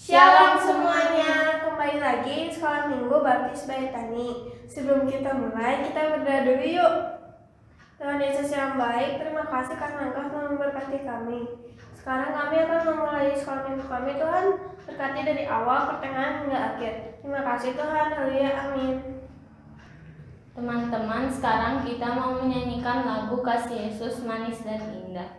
Shalom semuanya, kembali lagi di Sekolah Minggu Baptis Bayatani. Sebelum kita mulai, kita berdoa dulu yuk. Tuhan Yesus yang baik, terima kasih karena Engkau telah memberkati kami. Sekarang kami akan memulai sekolah minggu kami. Tuhan berkati dari awal, pertengahan hingga akhir. Terima kasih Tuhan, haleluya, amin. Teman-teman, sekarang kita mau menyanyikan lagu Kasih Yesus Manis dan Indah.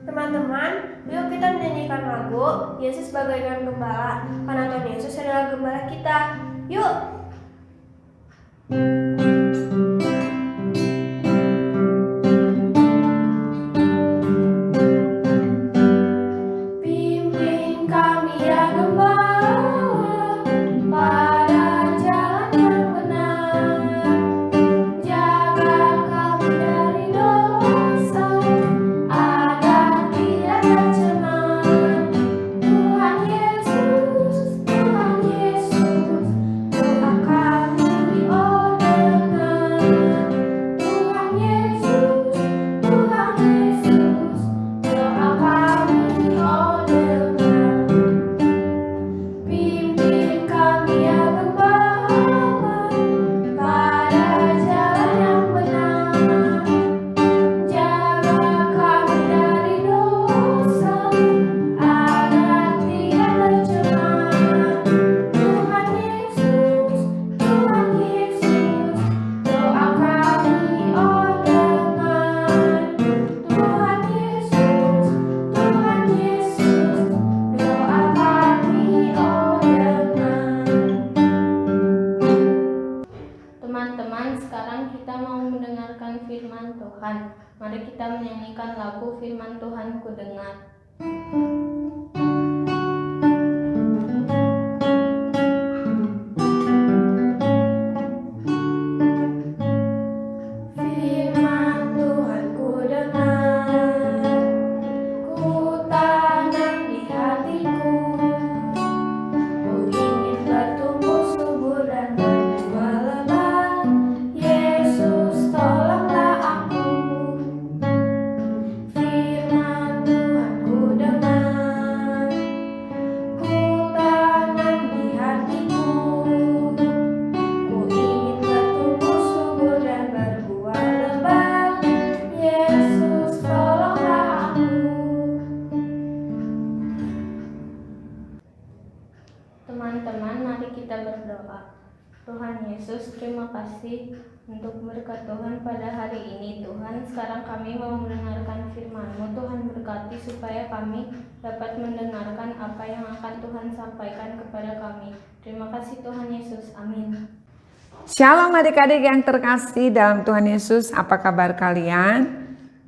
Teman-teman, yuk kita menyanyikan lagu Yesus bagaikan gembala, karena Tuhan Yesus adalah gembala kita. Yuk! Pimpin kami ya gembala pada jalan yang benar, jaga kami dari dosa agar tidak tercemar. Tuhan Yesus, doa kami oh dengar. Tuhan Yesus, doa kami oh dengar. Pimpin kami ya gembala pada jalan yang benar, jaga kami dari dosa agar tidak tercemar. Tuhan Yesus, doa kami oh dengar. Tuhan Yesus, doa kami oh dengar. Teman-teman, sekarang kita mau mendengarkan firman Tuhan. Mari kita menyanyikan lagu Firman Tuhan Ku Dengar. Firman Tuhan ku dengar, ku tanam di hatiku, ku ingin bertumbuh subur dan berbuah lebat. Yesus tolonglah aku. Firman Tuhan ku dengar, ku tanam di hatiku, ku ingin bertumbuh subur dan berbuah lebat. Yesus tolonglah aku. Teman-teman, mari kita berdoa. Tuhan Yesus, terima kasih untuk berkat Tuhan pada hari ini. Tuhan, sekarang kami mau mendengarkan firman-Mu. Tuhan berkati supaya kami dapat mendengarkan apa yang akan Tuhan sampaikan kepada kami. Terima kasih Tuhan Yesus, amin. Shalom adik-adik yang terkasih dalam Tuhan Yesus, apa kabar kalian?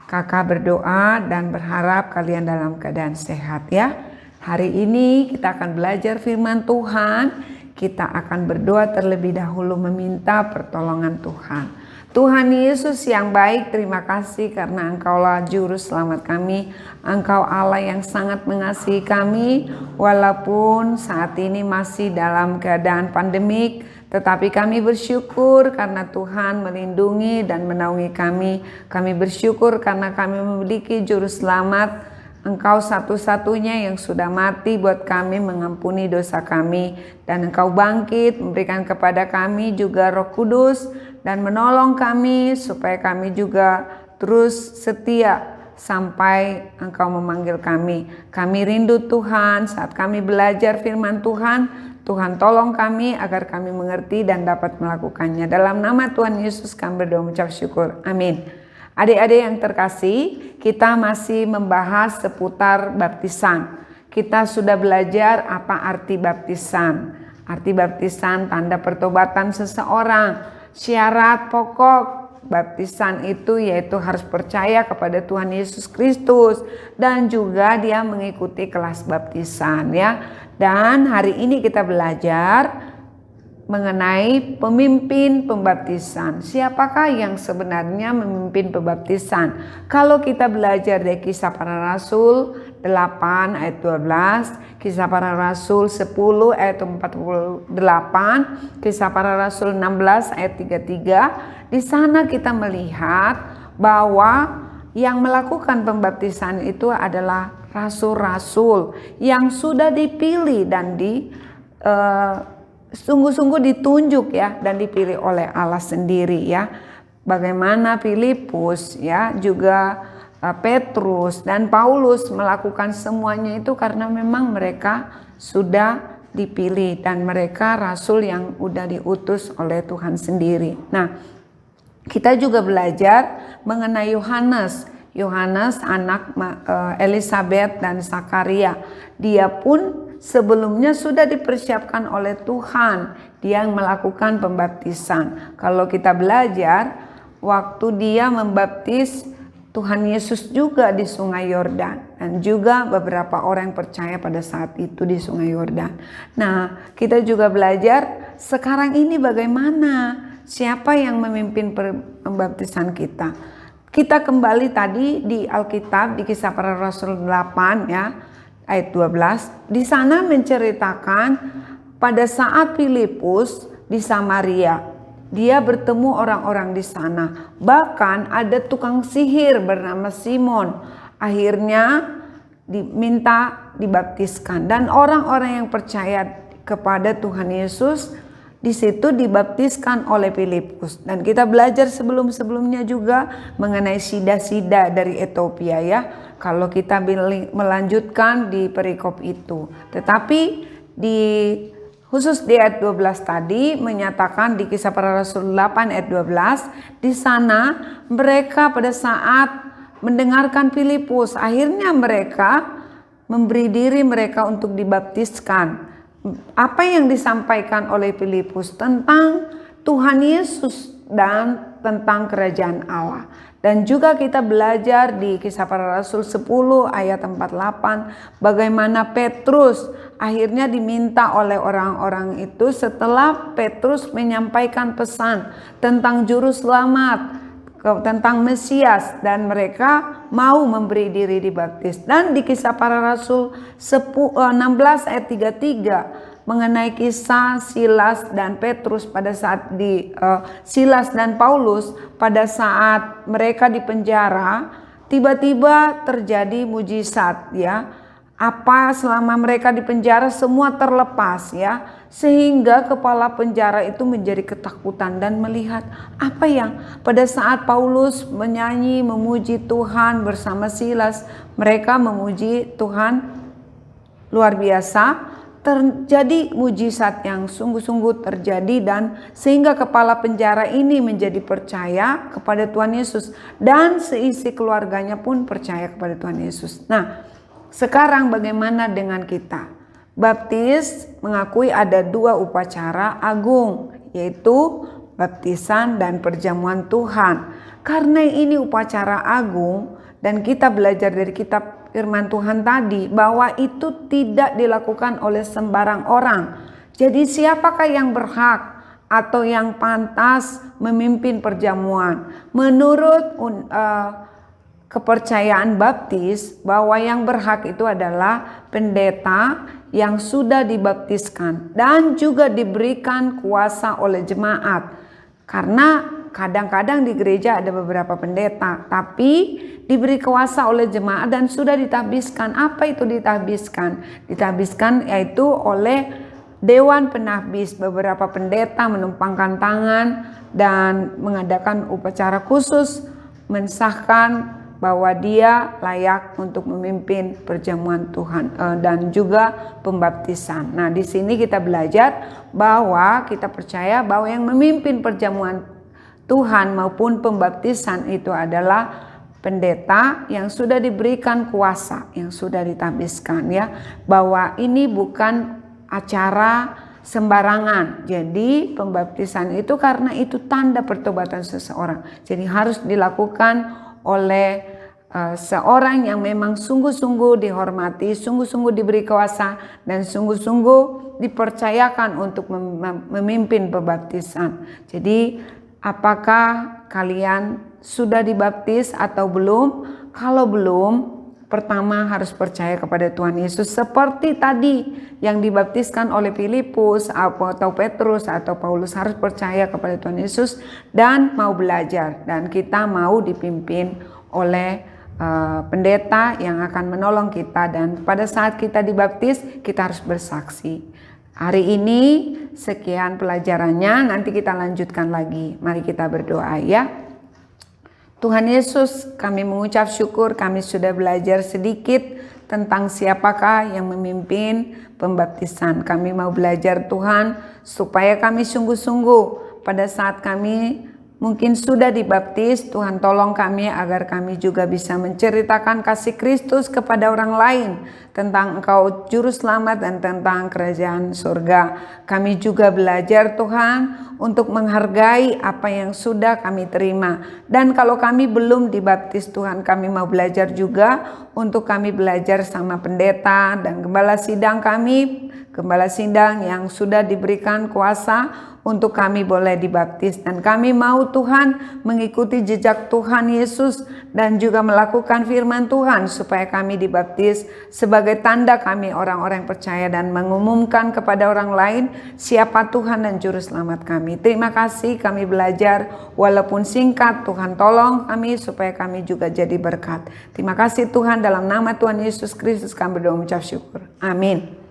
Kakak berdoa dan berharap kalian dalam keadaan sehat ya. Hari ini kita akan belajar firman Tuhan. Kita akan berdoa terlebih dahulu meminta pertolongan Tuhan. Tuhan Yesus yang baik, terima kasih karena Engkaulah juru selamat kami. Engkau Allah yang sangat mengasihi kami, walaupun saat ini masih dalam keadaan pandemik, tetapi kami bersyukur karena Tuhan melindungi dan menaungi kami. Kami bersyukur karena kami memiliki juru selamat, Engkau satu-satunya yang sudah mati buat kami, mengampuni dosa kami. Dan Engkau bangkit memberikan kepada kami juga Roh Kudus dan menolong kami supaya kami juga terus setia sampai Engkau memanggil kami. Kami rindu Tuhan saat kami belajar firman Tuhan. Tuhan tolong kami agar kami mengerti dan dapat melakukannya. Dalam nama Tuhan Yesus kami berdoa mengucap syukur. Amin. Adik-adik yang terkasih, kita masih membahas seputar baptisan. Kita sudah belajar apa arti baptisan. Arti baptisan, tanda pertobatan seseorang. Syarat pokok baptisan itu yaitu harus percaya kepada Tuhan Yesus Kristus dan juga dia mengikuti kelas baptisan ya. Dan hari ini kita belajar mengenai pemimpin pembaptisan. Siapakah yang sebenarnya memimpin pembaptisan? Kalau kita belajar dari Kisah Para Rasul 8 ayat 12, Kisah Para Rasul 10 ayat 48, Kisah Para Rasul 16 ayat 33, di sana kita melihat bahwa yang melakukan pembaptisan itu adalah rasul-rasul yang sudah dipilih dan sungguh-sungguh ditunjuk ya dan dipilih oleh Allah sendiri ya. Bagaimana Filipus ya, juga Petrus dan Paulus melakukan semuanya itu karena memang mereka sudah dipilih dan mereka rasul yang udah diutus oleh Tuhan sendiri. Nah, kita juga belajar mengenai Yohanes anak Elisabeth dan Zakaria. Dia pun sebelumnya sudah dipersiapkan oleh Tuhan. Dia yang melakukan pembaptisan. Kalau kita belajar, waktu dia membaptis Tuhan Yesus juga di Sungai Yordan. Dan juga beberapa orang yang percaya pada saat itu di Sungai Yordan. Nah, kita juga belajar sekarang ini bagaimana. Siapa yang memimpin pembaptisan kita? Kita kembali tadi di Alkitab di Kisah Para Rasul 8 ya. Ayat 12, di sana menceritakan pada saat Filipus di Samaria, dia bertemu orang-orang di sana. Bahkan ada tukang sihir bernama Simon, akhirnya diminta dibaptiskan. Dan orang-orang yang percaya kepada Tuhan Yesus di situ dibaptiskan oleh Filipus. Dan kita belajar sebelum-sebelumnya juga mengenai sida-sida dari Ethiopia ya. Kalau kita melanjutkan di perikop itu. Tetapi khusus di ayat 12 tadi menyatakan di Kisah Para Rasul 8 ayat 12. Di sana mereka pada saat mendengarkan Filipus, akhirnya mereka memberi diri mereka untuk dibaptiskan. Apa yang disampaikan oleh Filipus tentang Tuhan Yesus dan tentang kerajaan Allah. Dan juga kita belajar di Kisah Para Rasul 10 ayat 48 bagaimana Petrus akhirnya diminta oleh orang-orang itu setelah Petrus menyampaikan pesan tentang juru selamat, tentang Mesias, dan mereka mau memberi diri dibaptis. Dan di Kisah Para Rasul 16 ayat 33 mengenai kisah Silas dan Petrus pada saat Silas dan Paulus pada saat mereka di penjara, tiba-tiba terjadi mujizat ya. Apa selama mereka di penjara semua terlepas ya, sehingga kepala penjara itu menjadi ketakutan dan melihat apa yang pada saat Paulus menyanyi memuji Tuhan bersama Silas, mereka memuji Tuhan luar biasa. Terjadi mujizat yang sungguh-sungguh terjadi dan sehingga kepala penjara ini menjadi percaya kepada Tuhan Yesus dan seisi keluarganya pun percaya kepada Tuhan Yesus. Nah, sekarang bagaimana dengan kita? Baptis mengakui ada dua upacara agung, yaitu baptisan dan perjamuan Tuhan. Karena ini upacara agung dan kita belajar dari kitab firman Tuhan tadi bahwa itu tidak dilakukan oleh sembarang orang. Jadi siapakah yang berhak atau yang pantas memimpin perjamuan? Menurut kepercayaan baptis bahwa yang berhak itu adalah pendeta yang sudah dibaptiskan dan juga diberikan kuasa oleh jemaat. Karena kadang-kadang di gereja ada beberapa pendeta tapi diberi kuasa oleh jemaat dan sudah ditahbiskan. Apa itu ditahbiskan? Ditahbiskan yaitu oleh dewan penahbis. Beberapa pendeta menumpangkan tangan dan mengadakan upacara khusus mensahkan bahwa dia layak untuk memimpin perjamuan Tuhan dan juga pembaptisan. Nah, di sini kita belajar bahwa kita percaya bahwa yang memimpin perjamuan Tuhan maupun pembaptisan itu adalah pendeta yang sudah diberikan kuasa, yang sudah ditabiskan, ya, bahwa ini bukan acara sembarangan. Jadi pembaptisan itu karena itu tanda pertobatan seseorang. Jadi harus dilakukan oleh seorang yang memang sungguh-sungguh dihormati, sungguh-sungguh diberi kuasa, dan sungguh-sungguh dipercayakan untuk memimpin pembaptisan. Jadi apakah kalian sudah dibaptis atau belum? Kalau belum, pertama harus percaya kepada Tuhan Yesus seperti tadi yang dibaptiskan oleh Filipus atau Petrus atau Paulus, harus percaya kepada Tuhan Yesus dan mau belajar, dan kita mau dipimpin oleh pendeta yang akan menolong kita, dan pada saat kita dibaptis kita harus bersaksi. Hari ini sekian pelajarannya, nanti kita lanjutkan lagi. Mari kita berdoa, ya. Tuhan Yesus, kami mengucap syukur kami sudah belajar sedikit tentang siapakah yang memimpin pembaptisan. Kami mau belajar Tuhan supaya kami sungguh-sungguh pada saat kami mungkin sudah dibaptis. Tuhan tolong kami agar kami juga bisa menceritakan kasih Kristus kepada orang lain, tentang Engkau Juru Selamat dan tentang kerajaan surga. Kami juga belajar Tuhan untuk menghargai apa yang sudah kami terima. Dan kalau kami belum dibaptis Tuhan, kami mau belajar juga untuk kami belajar sama pendeta dan gembala sidang kami, gembala sidang yang sudah diberikan kuasa untuk kami boleh dibaptis. Dan kami mau Tuhan mengikuti jejak Tuhan Yesus dan juga melakukan firman Tuhan supaya kami dibaptis sebagai tanda kami orang-orang yang percaya dan mengumumkan kepada orang lain siapa Tuhan dan Juru Selamat kami. Terima kasih kami belajar walaupun singkat. Tuhan tolong kami supaya kami juga jadi berkat. Terima kasih Tuhan, dalam nama Tuhan Yesus Kristus kami berdoa mengucap syukur. Amin.